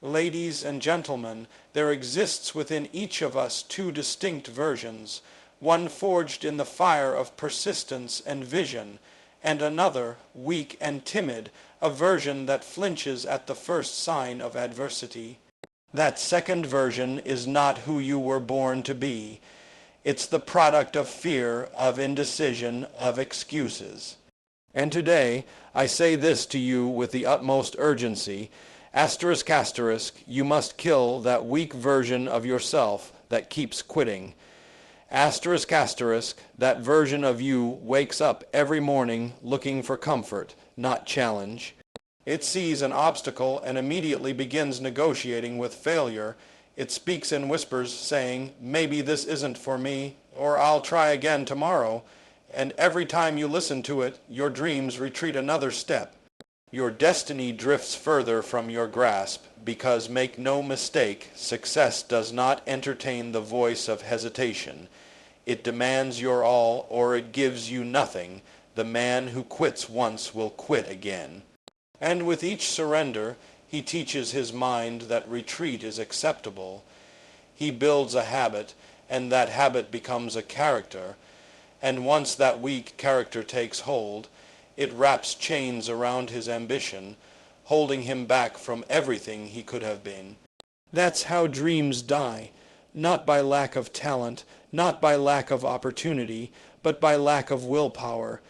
Ladies and gentlemen, there exists within each of us two distinct versions, one forged in the fire of persistence and vision, and another, weak and timid, a version that flinches at the first sign of adversity. That second version is not who you were born to be. It's the product of fear, of indecision, of excuses. And today, I say this to you with the utmost urgency, asterisk asterisk, you must kill that weak version of yourself that keeps quitting. Asterisk asterisk, that version of you wakes up every morning looking for comfort, not challenge. It sees an obstacle and immediately begins negotiating with failure. It speaks in whispers saying, maybe this isn't for me, or I'll try again tomorrow. And every time you listen to it, your dreams retreat another step. Your destiny drifts further from your grasp, because make no mistake, success does not entertain the voice of hesitation. It demands your all, or it gives you nothing. The man who quits once will quit again. And with each surrender, he teaches his mind that retreat is acceptable. He builds a habit, and that habit becomes a character. And once that weak character takes hold, it wraps chains around his ambition, holding him back from everything he could have been. That's how dreams die, not by lack of talent, not by lack of opportunity, but by lack of willpower.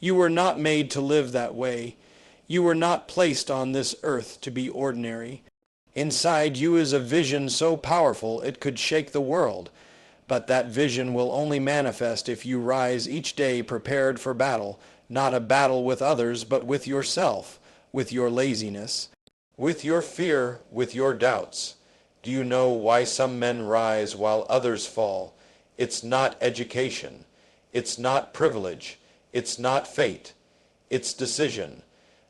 You were not made to live that way. You were not placed on this earth to be ordinary. Inside you is a vision so powerful it could shake the world. But that vision will only manifest if you rise each day prepared for battle, not a battle with others, but with yourself, with your laziness, with your fear, with your doubts. Do you know why some men rise while others fall? It's not education. It's not privilege. It's not fate. It's decision.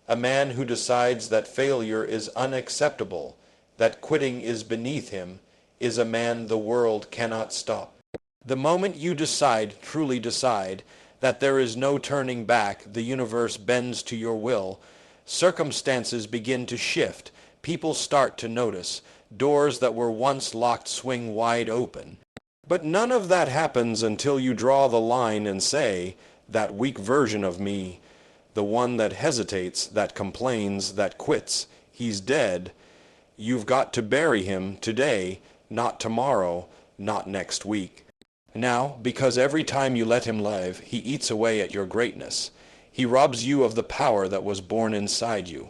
A man who decides that failure is unacceptable, that quitting is beneath him, is a man the world cannot stop. The moment you decide, truly decide, that there is no turning back, the universe bends to your will. Circumstances begin to shift. People start to notice. Doors that were once locked swing wide open. But none of that happens until you draw the line and say, that weak version of me, the one that hesitates, that complains, that quits, he's dead. You've got to bury him today, not tomorrow, not next week. Now, because every time you let him live, he eats away at your greatness. He robs you of the power that was born inside you.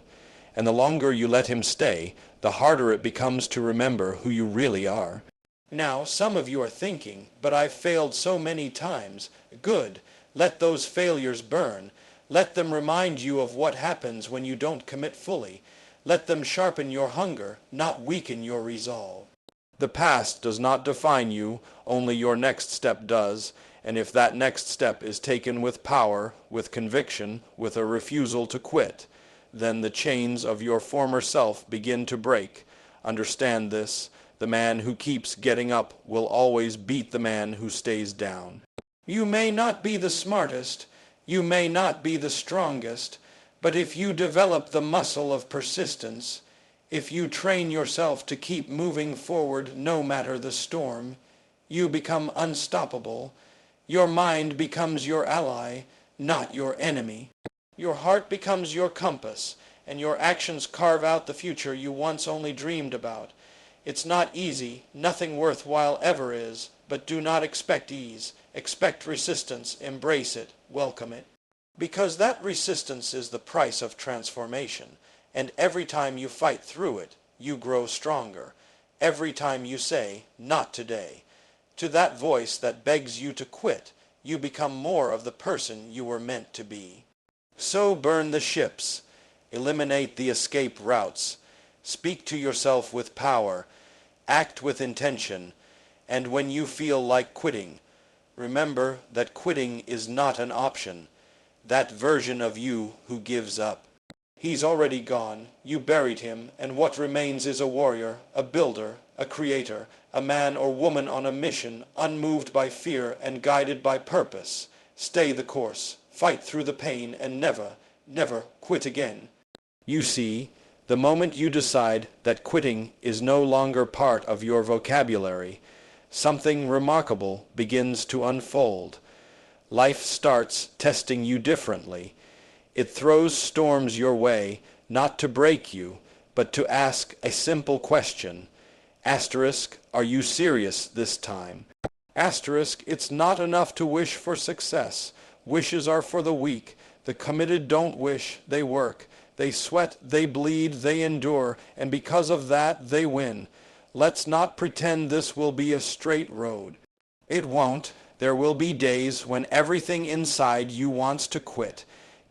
And the longer you let him stay, the harder it becomes to remember who you really are. Now, some of you are thinking, but I've failed so many times. Good. Let those failures burn. Let them remind you of what happens when you don't commit fully. Let them sharpen your hunger, not weaken your resolve. The past does not define you, only your next step does, and if that next step is taken with power, with conviction, with a refusal to quit, then the chains of your former self begin to break. Understand this, the man who keeps getting up will always beat the man who stays down. You may not be the smartest, you may not be the strongest, but if you develop the muscle of persistence, if you train yourself to keep moving forward no matter the storm, you become unstoppable. Your mind becomes your ally, not your enemy. Your heart becomes your compass, and your actions carve out the future you once only dreamed about. It's not easy, nothing worthwhile ever is, but do not expect ease. Expect resistance, embrace it, welcome it. Because that resistance is the price of transformation, and every time you fight through it, you grow stronger. Every time you say, not today, to that voice that begs you to quit, you become more of the person you were meant to be. So burn the ships, eliminate the escape routes, speak to yourself with power, act with intention, and when you feel like quitting, remember that quitting is not an option. That version of you who gives up. He's already gone, you buried him, and what remains is a warrior, a builder, a creator, a man or woman on a mission, unmoved by fear and guided by purpose. Stay the course, fight through the pain, and never, never quit again. You see, The moment you decide that quitting is no longer part of your vocabulary, something remarkable begins to unfold. Life starts testing you differently. It throws storms your way, not to break you, but to ask a simple question. Asterisk, are you serious this time? Asterisk, it's not enough to wish for success. Wishes are for the weak. The committed don't wish, they work. They sweat, they bleed, they endure, and because of that, they win. Let's not pretend this will be a straight road. It won't. There will be days when everything inside you wants to quit.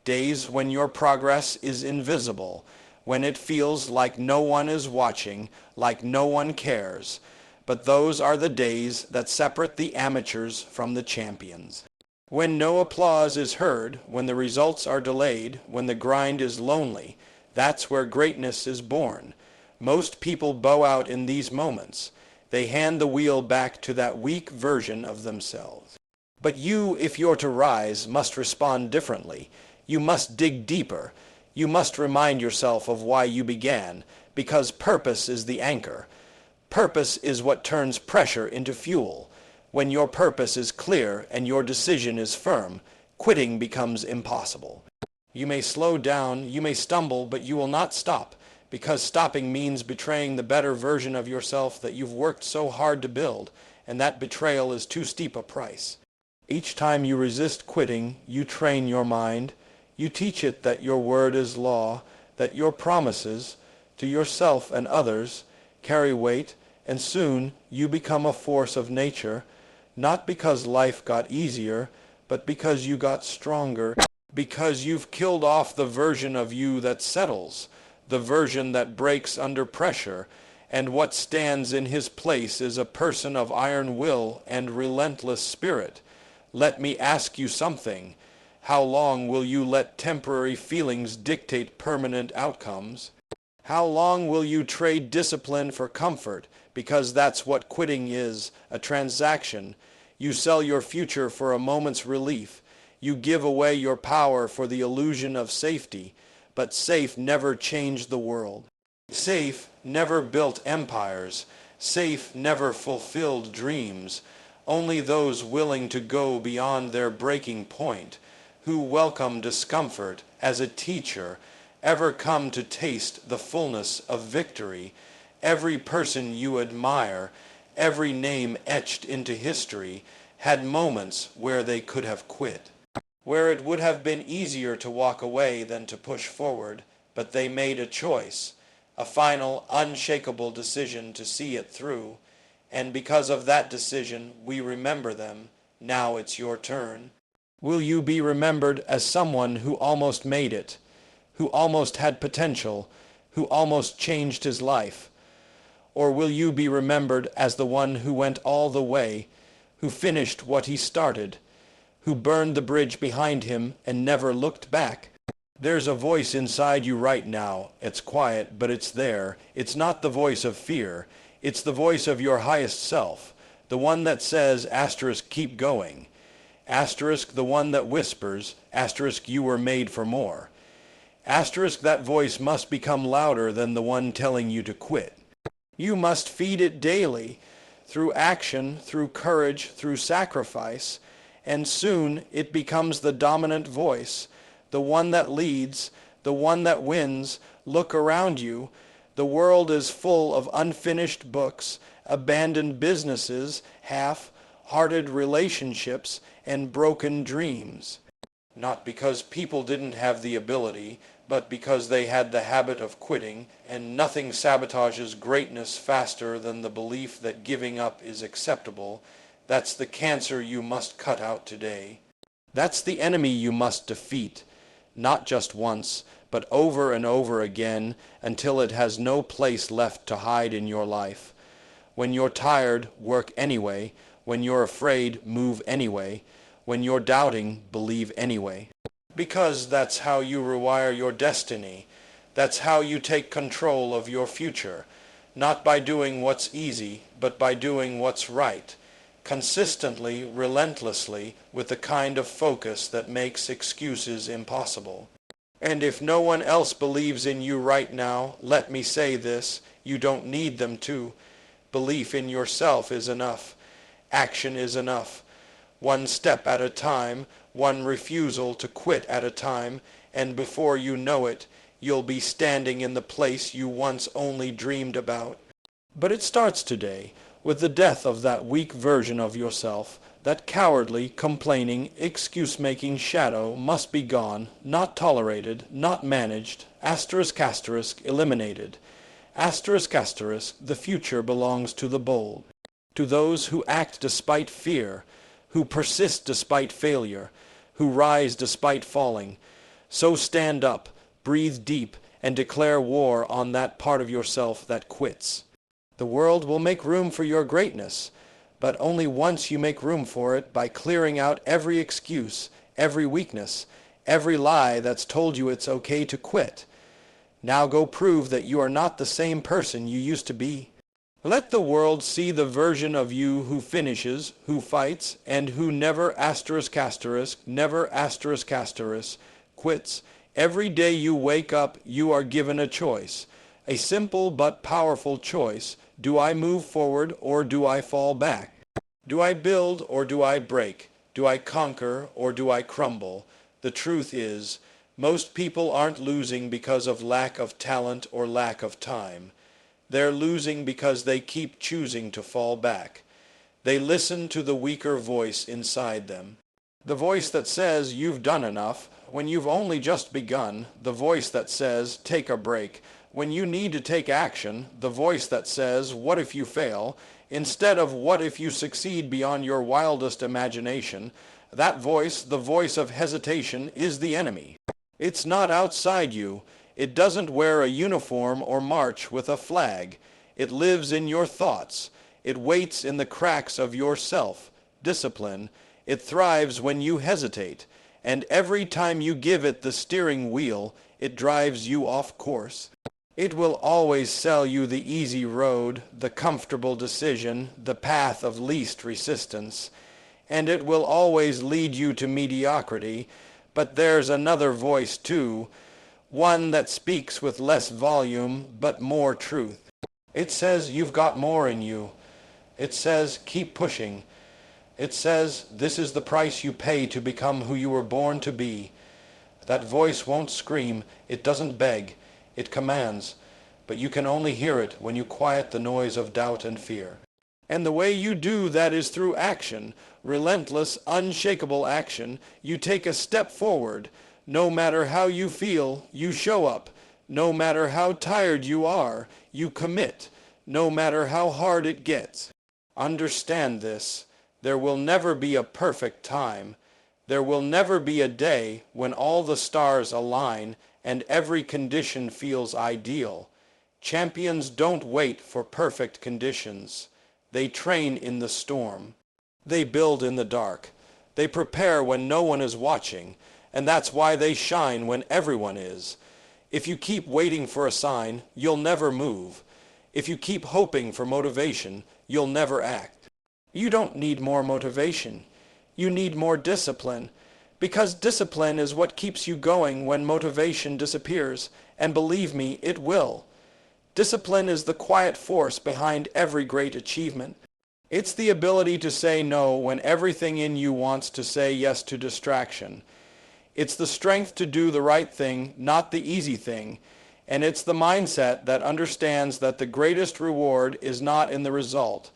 Days when your progress is invisible, when it feels like no one is watching, like no one cares. But those are the days that separate the amateurs from the champions. When no applause is heard, when the results are delayed, when the grind is lonely, that's where greatness is born. Most people bow out in these moments. They hand the wheel back to that weak version of themselves. But you, if you're to rise, must respond differently. You must dig deeper. You must remind yourself of why you began, because purpose is the anchor. Purpose is what turns pressure into fuel. When your purpose is clear and your decision is firm, quitting becomes impossible. You may slow down, you may stumble, but you will not stop, because stopping means betraying the better version of yourself that you've worked so hard to build, and that betrayal is too steep a price. Each time you resist quitting, you train your mind. You teach it that your word is law, that your promises, to yourself and others, carry weight, and soon you become a force of nature, not because life got easier, but because you got stronger, because you've killed off the version of you that settles, the version that breaks under pressure, and what stands in his place is a person of iron will and relentless spirit. Let me ask you something. How long will you let temporary feelings dictate permanent outcomes? How long will you trade discipline for comfort? Because that's what quitting is, a transaction. You sell your future for a moment's relief. You give away your power for the illusion of safety. But safe never changed the world. Safe never built empires. Safe never fulfilled dreams. Only those willing to go beyond their breaking point, who welcome discomfort as a teacher, ever come to taste the fullness of victory. Every person you admire, every name etched into history, had moments where they could have quit, where it would have been easier to walk away than to push forward, but they made a choice, a final, unshakable decision to see it through, and because of that decision, we remember them. Now it's your turn. Will you be remembered as someone who almost made it, who almost had potential, who almost changed his life? Or will you be remembered as the one who went all the way, who finished what he started, who burned the bridge behind him and never looked back? There's a voice inside you right now. It's quiet, but it's there. It's not the voice of fear. It's the voice of your highest self, the one that says, asterisk, keep going. Asterisk, the one that whispers, asterisk, you were made for more. Asterisk, that voice must become louder than the one telling you to quit. You must feed it daily, through action, through courage, through sacrifice, and soon it becomes the dominant voice, the one that leads, the one that wins. Look around you. The world is full of unfinished books, abandoned businesses, half-hearted relationships, and broken dreams. Not because people didn't have the ability, but because they had the habit of quitting, and nothing sabotages greatness faster than the belief that giving up is acceptable. That's the cancer you must cut out today. That's the enemy you must defeat, not just once, but over and over again until it has no place left to hide in your life. When you're tired, work anyway. When you're afraid, move anyway. When you're doubting, believe anyway. Because that's how you rewire your destiny. That's how you take control of your future. Not by doing what's easy, but by doing what's right. Consistently, relentlessly, with the kind of focus that makes excuses impossible. And if no one else believes in you right now, let me say this, you don't need them to. Belief in yourself is enough. Action is enough. One step at a time, one refusal to quit at a time, and before you know it, you'll be standing in the place you once only dreamed about. But it starts today, with the death of that weak version of yourself. That cowardly, complaining, excuse-making shadow must be gone, not tolerated, not managed, eliminated. The future belongs to the bold, to those who act despite fear, who persist despite failure, who rise despite falling. So stand up, breathe deep, and declare war on that part of yourself that quits. The world will make room for your greatness, but only once you make room for it by clearing out every excuse, every weakness, every lie that's told you it's okay to quit. Now go prove that you are not the same person you used to be. Let the world see the version of you who finishes, who fights, and who never quits. Every day you wake up, you are given a choice. A simple but powerful choice. Do I move forward or do I fall back? Do I build or do I break? Do I conquer or do I crumble? The truth is, most people aren't losing because of lack of talent or lack of time. They're losing because they keep choosing to fall back. They listen to the weaker voice inside them. The voice that says you've done enough when you've only just begun. The voice that says take a break when you need to take action. The voice that says what if you fail instead of what if you succeed beyond your wildest imagination. That voice, the voice of hesitation, is the enemy. It's not outside you. It doesn't wear a uniform or march with a flag. It lives in your thoughts. It waits in the cracks of your self-discipline. It thrives when you hesitate. And every time you give it the steering wheel, it drives you off course. It will always sell you the easy road, the comfortable decision, the path of least resistance. And it will always lead you to mediocrity. But there's another voice too, one that speaks with less volume but more truth. It says you've got more in you. It says keep pushing. It says this is the price you pay to become who you were born to be. That voice won't scream, it doesn't beg, it commands, but you can only hear it when you quiet the noise of doubt and fear. And the way you do that is through action, relentless, unshakable action. You take a step forward. No matter how you feel, you show up. No matter how tired you are, you commit. No matter how hard it gets. Understand this. There will never be a perfect time. There will never be a day when all the stars align and every condition feels ideal. Champions don't wait for perfect conditions. They train in the storm. They build in the dark. They prepare when no one is watching, and that's why they shine when everyone is. If you keep waiting for a sign, you'll never move. If you keep hoping for motivation, you'll never act. You don't need more motivation. You need more discipline, because discipline is what keeps you going when motivation disappears, and believe me, it will. Discipline is the quiet force behind every great achievement. It's the ability to say no when everything in you wants to say yes to distraction. It's the strength to do the right thing, not the easy thing. And it's the mindset that understands that the greatest reward is not in the result,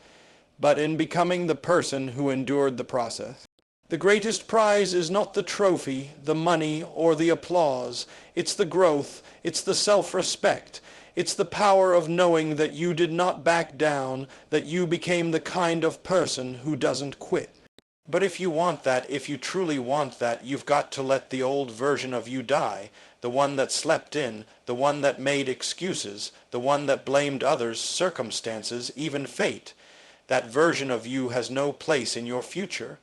but in becoming the person who endured the process. The greatest prize is not the trophy, the money, or the applause. It's the growth. It's the self-respect. It's the power of knowing that you did not back down, that you became the kind of person who doesn't quit. But if you want that, if you truly want that, you've got to let the old version of you die, the one that slept in, the one that made excuses, the one that blamed others, circumstances, even fate. That version of you has no place in your future.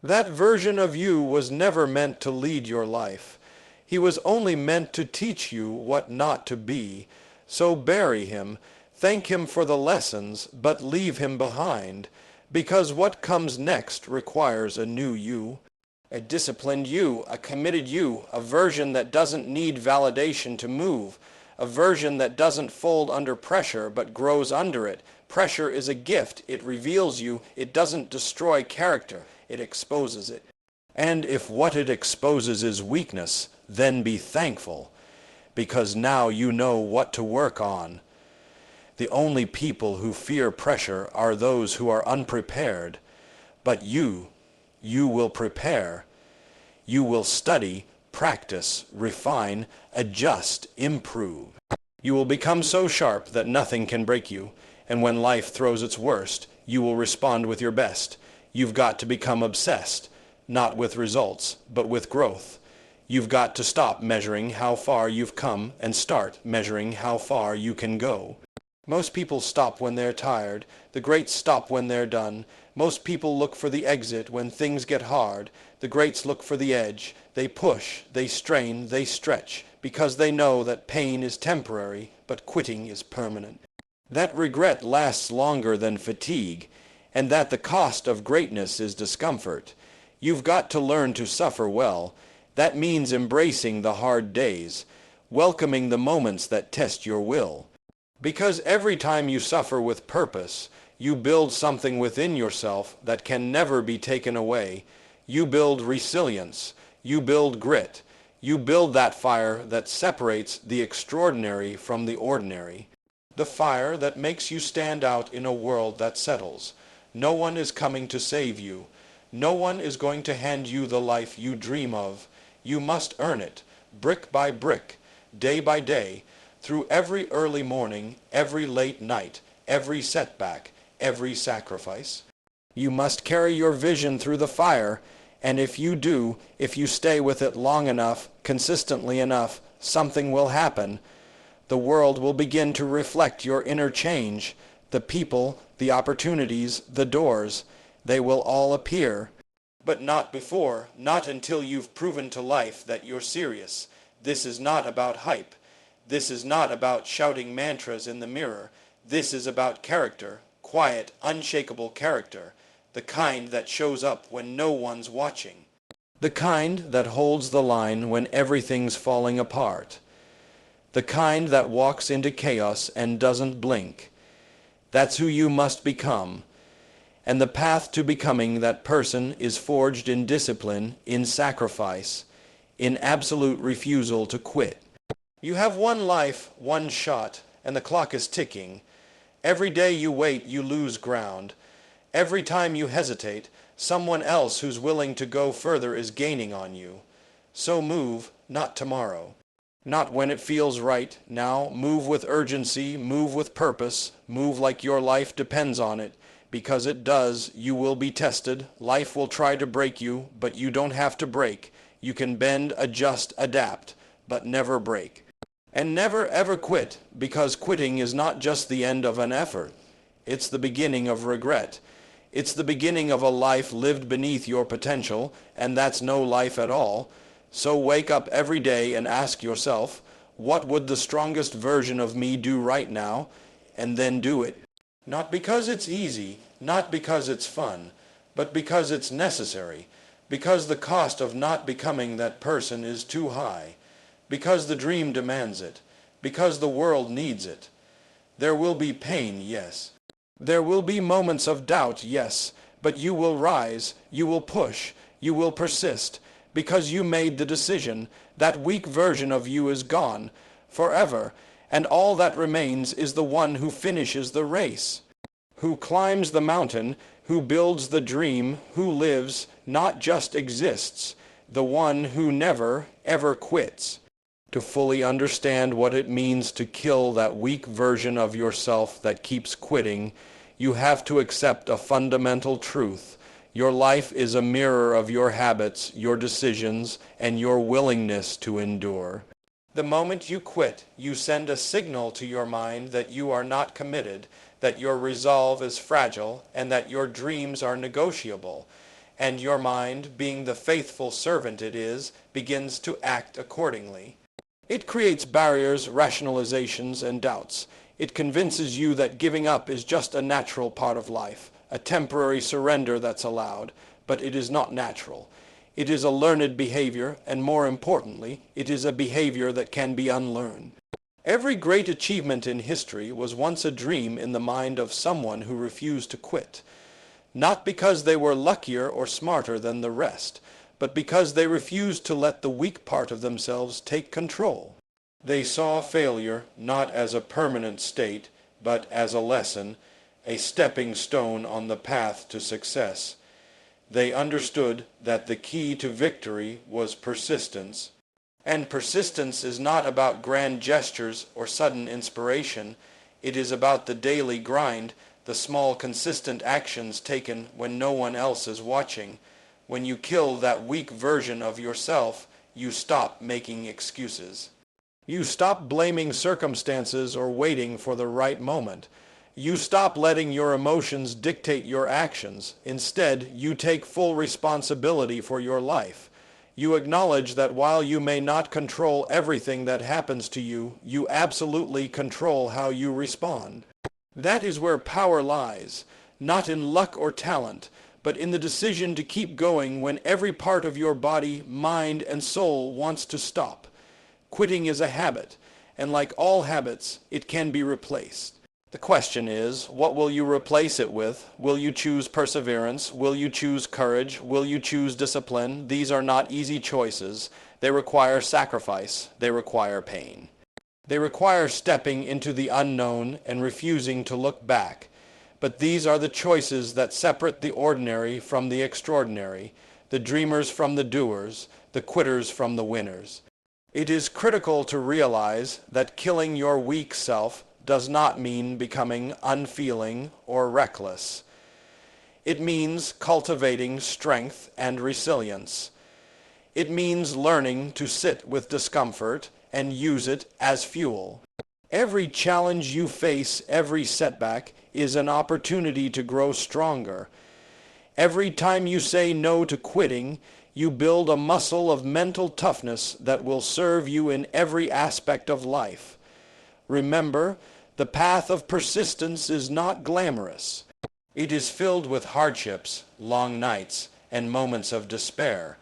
That version of you was never meant to lead your life. He was only meant to teach you what not to be. So bury him, thank him for the lessons, but leave him behind, because what comes next requires a new you. a disciplined you, a committed you, a version that doesn't need validation to move, a version that doesn't fold under pressure but grows under it. Pressure is a gift. It reveals you. It doesn't destroy character. It exposes it. And if what it exposes is weakness, then be thankful, because now you know what to work on. The only people who fear pressure are those who are unprepared. But you will prepare. You will study, practice, refine, adjust, improve. You will become so sharp that nothing can break you, and when life throws its worst, you will respond with your best. You've got to become obsessed, not with results, but with growth. You've got to stop measuring how far you've come and start measuring how far you can go. Most people stop when they're tired. The greats stop when they're done. Most people look for the exit when things get hard. The greats look for the edge. They push, they strain, they stretch, because they know that pain is temporary, but quitting is permanent. That regret lasts longer than fatigue, and that the cost of greatness is discomfort. You've got to learn to suffer well. That means embracing the hard days, welcoming the moments that test your will. Because every time you suffer with purpose, you build something within yourself that can never be taken away. You build resilience. You build grit. You build that fire that separates the extraordinary from the ordinary. The fire that makes you stand out in a world that settles. No one is coming to save you. No one is going to hand you the life you dream of. You must earn it, brick by brick, day by day, through every early morning, every late night, every setback, every sacrifice. You must carry your vision through the fire, and if you do, if you stay with it long enough, consistently enough, something will happen. The world will begin to reflect your inner change. The people, the opportunities, the doors, they will all appear. But not before, not until you've proven to life that you're serious. This is not about hype. This is not about shouting mantras in the mirror. This is about character, quiet, unshakable character, the kind that shows up when no one's watching, the kind that holds the line when everything's falling apart, the kind that walks into chaos and doesn't blink. That's who you must become. And the path to becoming that person is forged in discipline, in sacrifice, in absolute refusal to quit. You have one life, one shot, and the clock is ticking. Every day you wait, you lose ground. Every time you hesitate, someone else who's willing to go further is gaining on you. So move, not tomorrow. Not when it feels right. Now move with urgency, move with purpose, move like your life depends on it. Because it does, you will be tested. Life will try to break you, but you don't have to break. You can bend, adjust, adapt, but never break. And never ever quit, because quitting is not just the end of an effort. It's the beginning of regret. It's the beginning of a life lived beneath your potential, and that's no life at all. So wake up every day and ask yourself, what would the strongest version of me do right now? And then do it. Not because it's easy, not because it's fun, but because it's necessary, because the cost of not becoming that person is too high, because the dream demands it, because the world needs it. There will be pain, yes. There will be moments of doubt, yes, but you will rise, you will push, you will persist, because you made the decision. That weak version of you is gone, forever, and all that remains is the one who finishes the race, who climbs the mountain, who builds the dream, who lives, not just exists, the one who never, ever quits. To fully understand what it means to kill that weak version of yourself that keeps quitting, you have to accept a fundamental truth. Your life is a mirror of your habits, your decisions, and your willingness to endure. The moment you quit, you send a signal to your mind that you are not committed, that your resolve is fragile, and that your dreams are negotiable. And your mind, being the faithful servant it is, begins to act accordingly. It creates barriers, rationalizations, and doubts. It convinces you that giving up is just a natural part of life, a temporary surrender that's allowed, but it is not natural. It is a learned behavior, and more importantly, it is a behavior that can be unlearned. Every great achievement in history was once a dream in the mind of someone who refused to quit, not because they were luckier or smarter than the rest, but because they refused to let the weak part of themselves take control. They saw failure not as a permanent state, but as a lesson, a stepping stone on the path to success. They understood that the key to victory was persistence. And persistence is not about grand gestures or sudden inspiration. It is about the daily grind, the small consistent actions taken when no one else is watching. When you kill that weak version of yourself, you stop making excuses. You stop blaming circumstances or waiting for the right moment. You stop letting your emotions dictate your actions. Instead, you take full responsibility for your life. You acknowledge that while you may not control everything that happens to you, you absolutely control how you respond. That is where power lies, not in luck or talent, but in the decision to keep going when every part of your body, mind, and soul wants to stop. Quitting is a habit, and like all habits, it can be replaced. The question is, what will you replace it with? Will you choose perseverance? Will you choose courage? Will you choose discipline? These are not easy choices. They require sacrifice. They require pain. They require stepping into the unknown and refusing to look back. But these are the choices that separate the ordinary from the extraordinary, the dreamers from the doers, the quitters from the winners. It is critical to realize that killing your weak self does not mean becoming unfeeling or reckless. It means cultivating strength and resilience. It means learning to sit with discomfort and use it as fuel. Every challenge you face, every setback, is an opportunity to grow stronger. Every time you say no to quitting, you build a muscle of mental toughness that will serve you in every aspect of life. Remember, the path of persistence is not glamorous. It is filled with hardships, long nights, and moments of despair.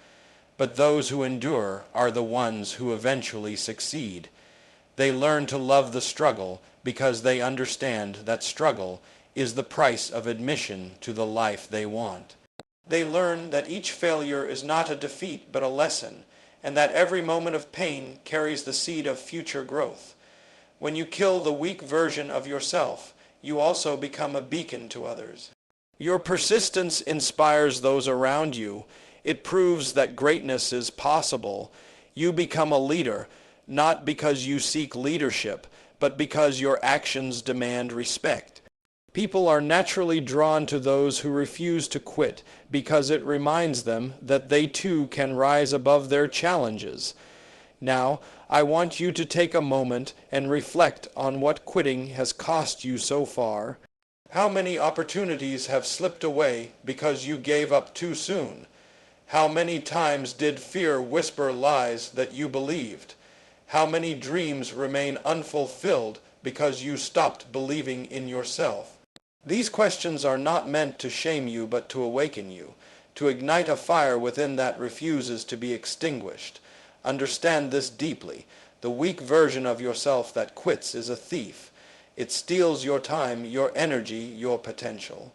But those who endure are the ones who eventually succeed. They learn to love the struggle because they understand that struggle is the price of admission to the life they want. They learn that each failure is not a defeat but a lesson, and that every moment of pain carries the seed of future growth. When you kill the weak version of yourself, you also become a beacon to others. Your persistence inspires those around you. It proves that greatness is possible. You become a leader, not because you seek leadership, but because your actions demand respect. People are naturally drawn to those who refuse to quit because it reminds them that they too can rise above their challenges. Now, I want you to take a moment and reflect on what quitting has cost you so far. How many opportunities have slipped away because you gave up too soon? How many times did fear whisper lies that you believed? How many dreams remain unfulfilled because you stopped believing in yourself? These questions are not meant to shame you but to awaken you, to ignite a fire within that refuses to be extinguished. Understand this deeply. The weak version of yourself that quits is a thief. It steals your time, your energy, your potential.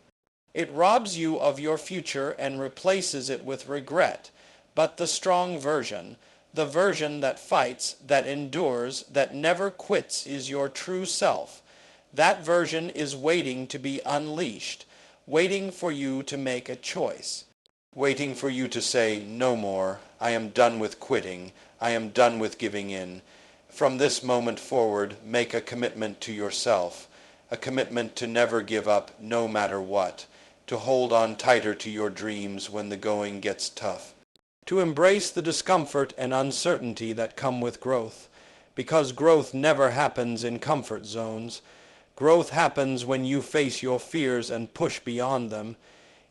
It robs you of your future and replaces it with regret. But the strong version, the version that fights, that endures, that never quits, is your true self. That version is waiting to be unleashed, waiting for you to make a choice, waiting for you to say, "No more. I am done with quitting. I am done with giving in." From this moment forward, make a commitment to yourself, a commitment to never give up no matter what, to hold on tighter to your dreams when the going gets tough, to embrace the discomfort and uncertainty that come with growth, because growth never happens in comfort zones. Growth happens when you face your fears and push beyond them.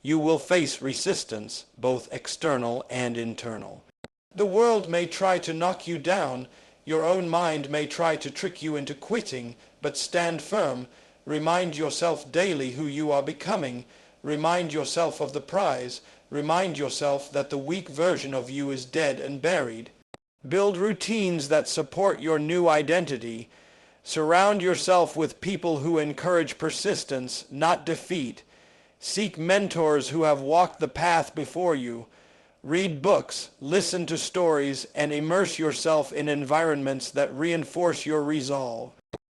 You will face resistance, both external and internal. The world may try to knock you down. Your own mind may try to trick you into quitting, but stand firm. Remind yourself daily who you are becoming. Remind yourself of the prize. Remind yourself that the weak version of you is dead and buried. Build routines that support your new identity. Surround yourself with people who encourage persistence, not defeat. Seek mentors who have walked the path before you. Read books, listen to stories, and immerse yourself in environments that reinforce your resolve.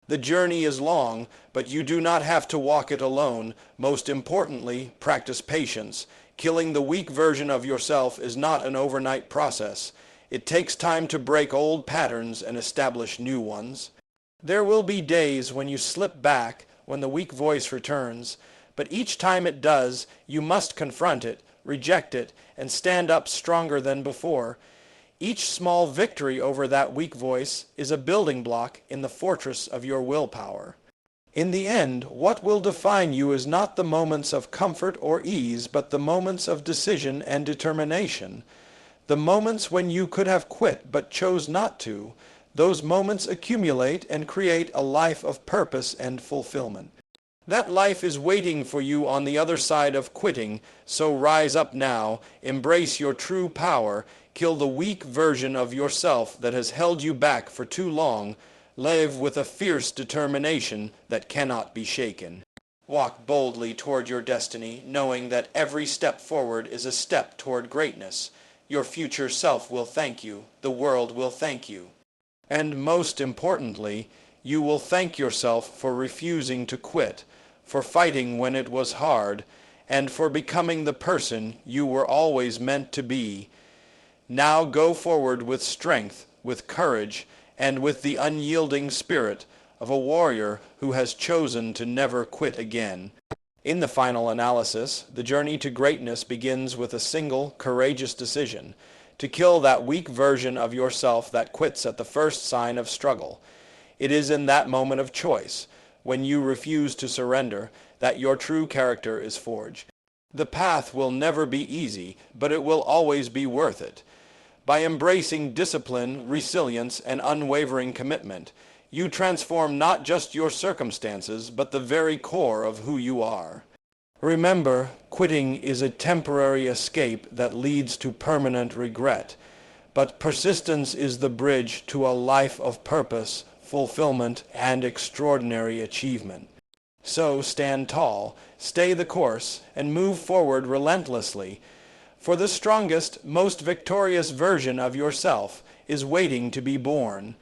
The journey is long, but you do not have to walk it alone. Most importantly, practice patience. Killing the weak version of yourself is not an overnight process. It takes time to break old patterns and establish new ones. There will be days when you slip back, when the weak voice returns, but each time it does, you must confront it, reject it, and stand up stronger than before. Each small victory over that weak voice is a building block in the fortress of your willpower. In the end, what will define you is not the moments of comfort or ease, but the moments of decision and determination. The moments when you could have quit but chose not to. Those moments accumulate and create a life of purpose and fulfillment. That life is waiting for you on the other side of quitting, so rise up now, embrace your true power, kill the weak version of yourself that has held you back for too long, live with a fierce determination that cannot be shaken. Walk boldly toward your destiny, knowing that every step forward is a step toward greatness. Your future self will thank you, the world will thank you. And most importantly, you will thank yourself for refusing to quit, for fighting when it was hard, and for becoming the person you were always meant to be. Now go forward with strength, with courage, and with the unyielding spirit of a warrior who has chosen to never quit again. In the final analysis, the journey to greatness begins with a single, courageous decision, to kill that weak version of yourself that quits at the first sign of struggle. It is in that moment of choice, when you refuse to surrender, that your true character is forged. The path will never be easy, but it will always be worth it. By embracing discipline, resilience, and unwavering commitment, you transform not just your circumstances, but the very core of who you are. Remember, quitting is a temporary escape that leads to permanent regret, but persistence is the bridge to a life of purpose, fulfillment, and extraordinary achievement. So stand tall, stay the course, and move forward relentlessly, for the strongest, most victorious version of yourself is waiting to be born.